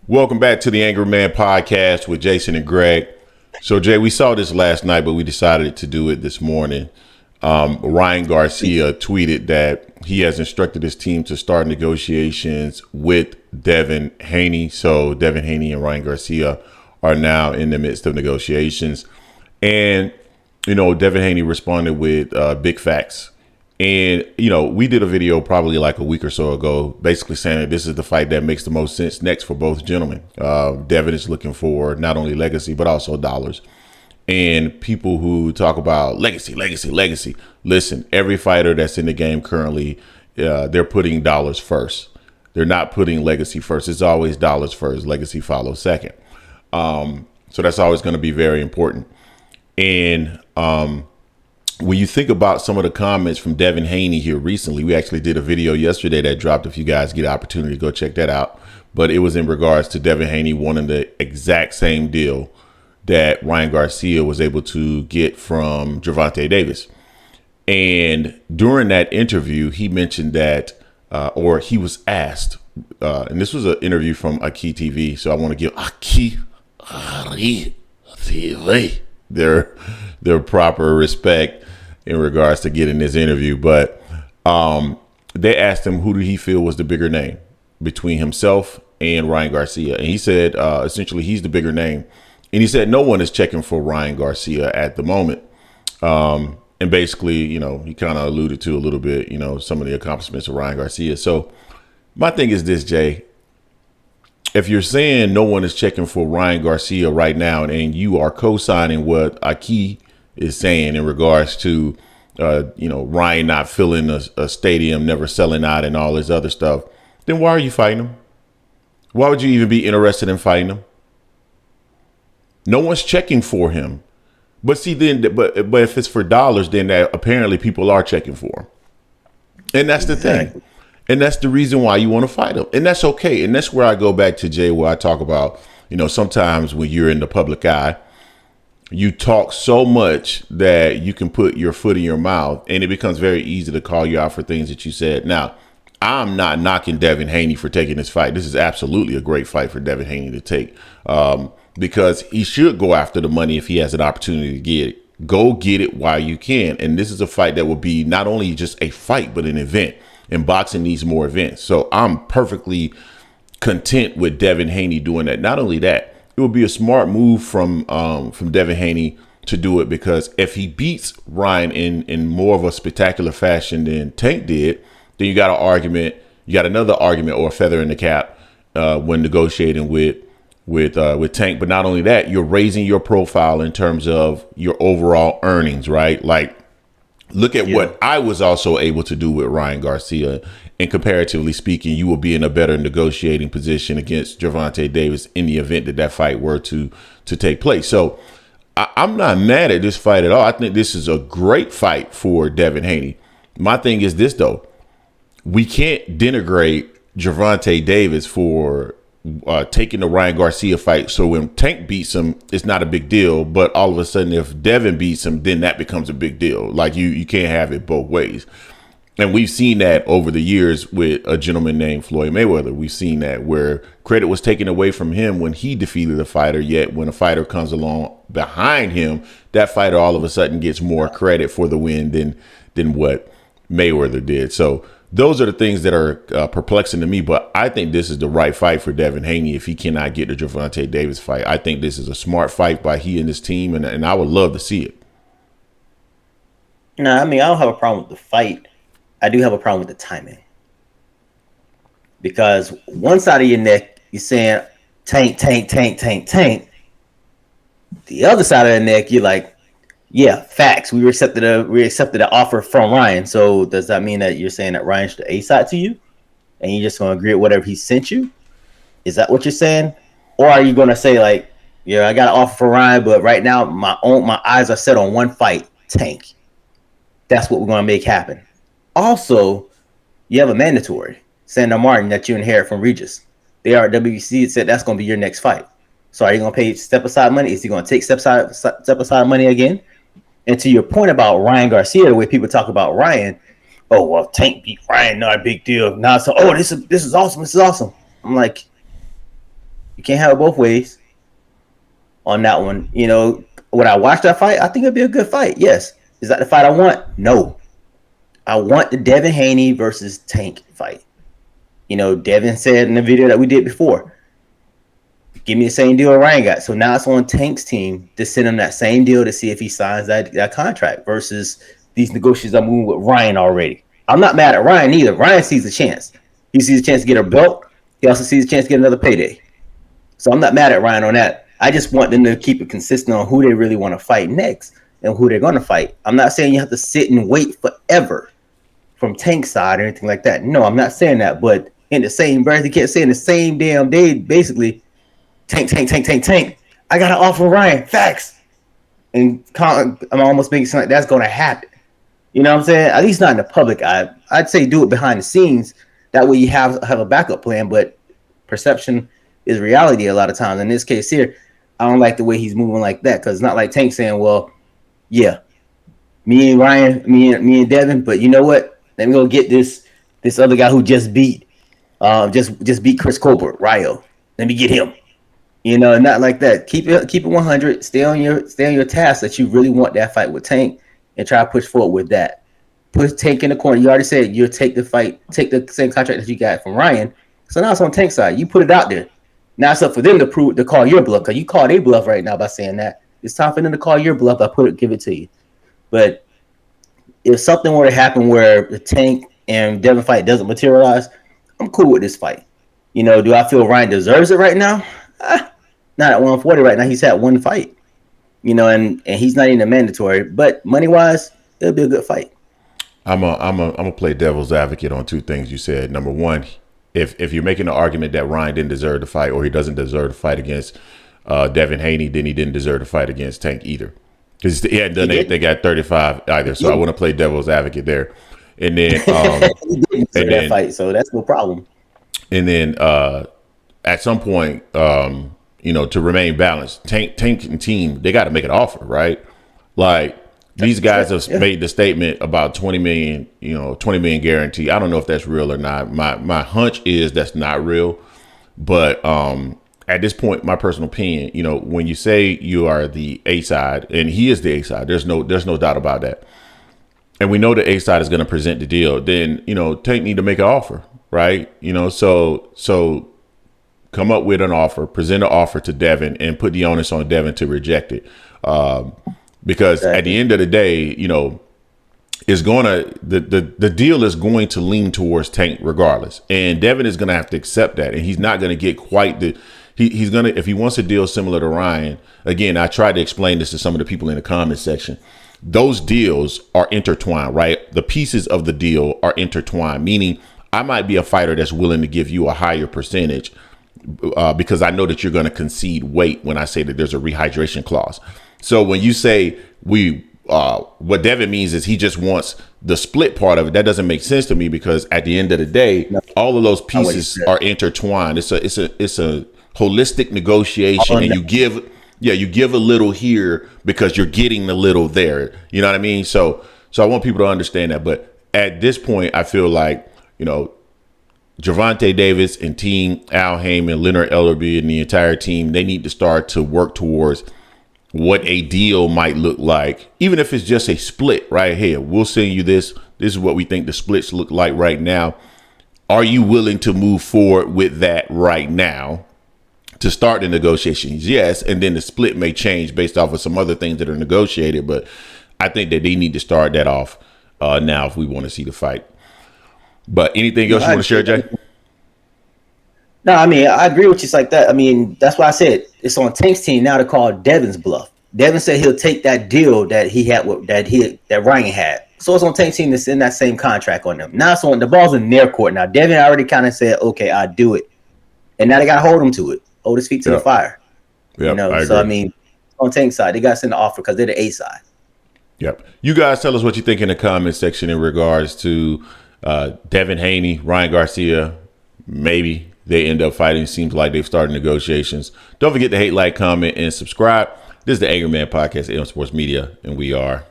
Welcome back to the Angry Man Podcast with Jason and Greg. So, Jay, we saw this last night, but we decided to do it this morning. Ryan Garcia tweeted that he has instructed his team to start negotiations with Devin Haney. So, Devin Haney and Ryan Garcia are now in the midst of negotiations. And, Devin Haney responded with big facts. And, we did a video probably like a week or so ago, basically saying that this is the fight that makes the most sense next for both gentlemen. Devin is looking for not only legacy, but also dollars. And people who talk about legacy. Listen, every fighter that's in the game currently, they're putting dollars first. They're not putting legacy first. It's always dollars first. Legacy follows second. So that's always going to be very important. And, when you think about some of the comments from Devin Haney here recently, we actually did a video yesterday that dropped. If you guys get an opportunity to go check that out, but it was in regards to Devin Haney wanting the exact same deal that Ryan Garcia was able to get from Gervonta Davis. And during that interview, he mentioned that, or he was asked, and this was an interview from Aki TV. So I want to give Aki TV their proper respect in regards to getting this interview. But they asked him who did he feel was the bigger name between himself and Ryan Garcia. And he said, essentially, he's the bigger name. And he said no one is checking for Ryan Garcia at the moment. And basically, he kind of alluded to a little bit, some of the accomplishments of Ryan Garcia. So my thing is this, Jay. If you're saying no one is checking for Ryan Garcia right now, and you are co-signing what Aki is saying in regards to, Ryan not filling a stadium, never selling out and all this other stuff, then why are you fighting him? Why would you even be interested in fighting him? No one's checking for him. But see, but if it's for dollars, then apparently people are checking for him. And that's the thing. And that's the reason why you want to fight him. And that's okay. And that's where I go back to, Jay, where I talk about, sometimes when you're in the public eye, you talk so much that you can put your foot in your mouth, and it becomes very easy to call you out for things that you said. Now, I'm not knocking Devin Haney for taking this fight. This is absolutely a great fight for Devin Haney to take, because he should go after the money if he has an opportunity to get it. Go get it while you can. And this is a fight that will be not only just a fight, but an event. And boxing needs more events. So I'm perfectly content with Devin Haney doing that. Not only that, it would be a smart move from Devin Haney to do it, because if he beats Ryan in more of a spectacular fashion than Tank did, then you got an argument. You got another argument or a feather in the cap when negotiating with Tank. But not only that, you're raising your profile in terms of your overall earnings, right? Like, look at what I was also able to do with Ryan Garcia. And comparatively speaking, you will be in a better negotiating position against Gervonta Davis in the event that fight were to take place. So I'm not mad at this fight at all. I think this is a great fight for Devin Haney. My thing is this, though. We can't denigrate Gervonta Davis for taking the Ryan Garcia fight. So when Tank beats him, it's not a big deal. But all of a sudden, if Devin beats him, then that becomes a big deal. Like, you can't have it both ways. And we've seen that over the years with a gentleman named Floyd Mayweather. We've seen that where credit was taken away from him when he defeated a fighter, yet when a fighter comes along behind him, that fighter all of a sudden gets more credit for the win than what Mayweather did. So those are the things that are perplexing to me. But I think this is the right fight for Devin Haney if he cannot get the Gervonta Davis fight. I think this is a smart fight by he and his team, and I would love to see it. No, I mean, I don't have a problem with the fight. I do have a problem with the timing, because one side of your neck, you're saying Tank. The other side of the neck, you're like, yeah, facts. We accepted an offer from Ryan. So does that mean that you're saying that Ryan should A side to you, and you're just going to agree with whatever he sent you? Is that what you're saying? Or are you going to say, like, yeah, I got an offer for Ryan, but right now my eyes are set on one fight, Tank. That's what we're going to make happen. Also, you have a mandatory, Sandor Martin, that you inherit from Regis. They are at WBC said that's going to be your next fight. So are you going to pay step aside money? Is he going to take step aside money again? And to your point about Ryan Garcia, the way people talk about Ryan, oh, well, Tank beat Ryan, not a big deal. Now, so, oh, this is awesome. This is awesome. I'm like, You can't have it both ways on that one. You know, when I watch that fight, I think it'd be a good fight. Yes. Is that the fight I want? No. I want the Devin Haney versus Tank fight. You know, Devin said in the video that we did before, give me the same deal Ryan got. So now it's on Tank's team to send him that same deal to see if he signs that contract versus these negotiations I'm moving with Ryan already. I'm not mad at Ryan either. Ryan sees a chance. He sees a chance to get a belt. He also sees a chance to get another payday. So I'm not mad at Ryan on that. I just want them to keep it consistent on who they really want to fight next and who they're going to fight. I'm not saying you have to sit and wait forever from Tank's side or anything like that. No, I'm not saying that. But in the same breath, you can't say in the same damn day, basically, Tank. I got to offer Ryan. Facts. And I'm almost making it sound like that's going to happen. You know what I'm saying? At least not in the public eye. I'd say do it behind the scenes. That way you have a backup plan. But perception is reality a lot of times. In this case here, I don't like the way he's moving like that because it's not like Tank saying, well, yeah, me and Ryan, me and Devin, but you know what? Let me go get this other guy who just beat Chris Colbert, Ryo. Let me get him. You know, not like that. Keep it 100. Stay on your task that you really want that fight with Tank, and try to push forward with that. Put Tank in the corner. You already said you'll take the same contract that you got from Ryan. So now it's on Tank's side. You put it out there. Now it's up for them to call your bluff because you call their bluff right now by saying that. It's time for them to call your bluff. Give it to you. But if something were to happen where the Tank and Devin fight doesn't materialize, I'm cool with this fight. You know, do I feel Ryan deserves it right now? Not at 140 right now. He's had one fight. You know, and he's not even a mandatory. But money wise, it'll be a good fight. I'm a play devil's advocate on two things you said. Number one, if you're making the argument that Ryan didn't deserve the fight or he doesn't deserve to fight against Devin Haney, then he didn't deserve to fight against Tank either. Because he hadn't done anything at 35 either. So I want to play devil's advocate there. And then he didn't deserve that fight, so that's no problem. And then at some point, you know, to remain balanced, Tank and team, they got to make an offer, right? Like these guys have made the statement about 20 million, you know, 20 million guarantee. I don't know if that's real or not. My hunch is that's not real. But at this point, my personal opinion, you know, when you say you are the A side, and he is the A side, there's no doubt about that. And we know the A side is going to present the deal. Then, you know, Tank need to make an offer, right? You know, so come up with an offer, present an offer to Devin, and put the onus on Devin to reject it. Because at the end of the day, you know, it's the deal is going to lean towards Tank regardless. And Devin is going to have to accept that. And he's not going to get quite he's going to, if he wants a deal similar to Ryan, again, I tried to explain this to some of the people in the comment section. Those deals are intertwined, right? The pieces of the deal are intertwined, meaning I might be a fighter that's willing to give you a higher percentage because I know that you're going to concede weight when I say that there's a rehydration clause. So when you say what Devin means is he just wants the split part of it. That doesn't make sense to me because at the end of the day, all of those pieces are intertwined. It's a holistic negotiation, and you give a little here because you're getting a little there. You know what I mean? So I want people to understand that. But at this point, I feel like, you know, Gervonta Davis and team Al Heyman, Leonard Ellerby, and the entire team, they need to start to work towards what a deal might look like, even if it's just a split right here. We'll send you this. This is what we think the splits look like right now. Are you willing to move forward with that right now to start the negotiations? Yes. And then the split may change based off of some other things that are negotiated. But I think that they need to start that off now if we want to see the fight. But anything else you want to share, Jay? No, I mean, I agree with you like that. I mean, that's why I said it's on Tank's team now to call Devin's bluff. Devin said he'll take that deal that he had that Ryan had. So it's on Tank's team to send that same contract on them. Now it's on the ball's in their court. Now Devin already kind of said, okay, I'll do it. And now they gotta hold him to it. Hold his feet to the fire. Yep, you know, I mean, on Tank's side, they gotta send the offer because they're the A side. Yep. You guys tell us what you think in the comment section in regards to Devin Haney, Ryan Garcia. Maybe they end up fighting. Seems like they've started negotiations. Don't forget to hate, like, comment, and subscribe. This is the Angry Man Podcast, AM Sports Media, and we are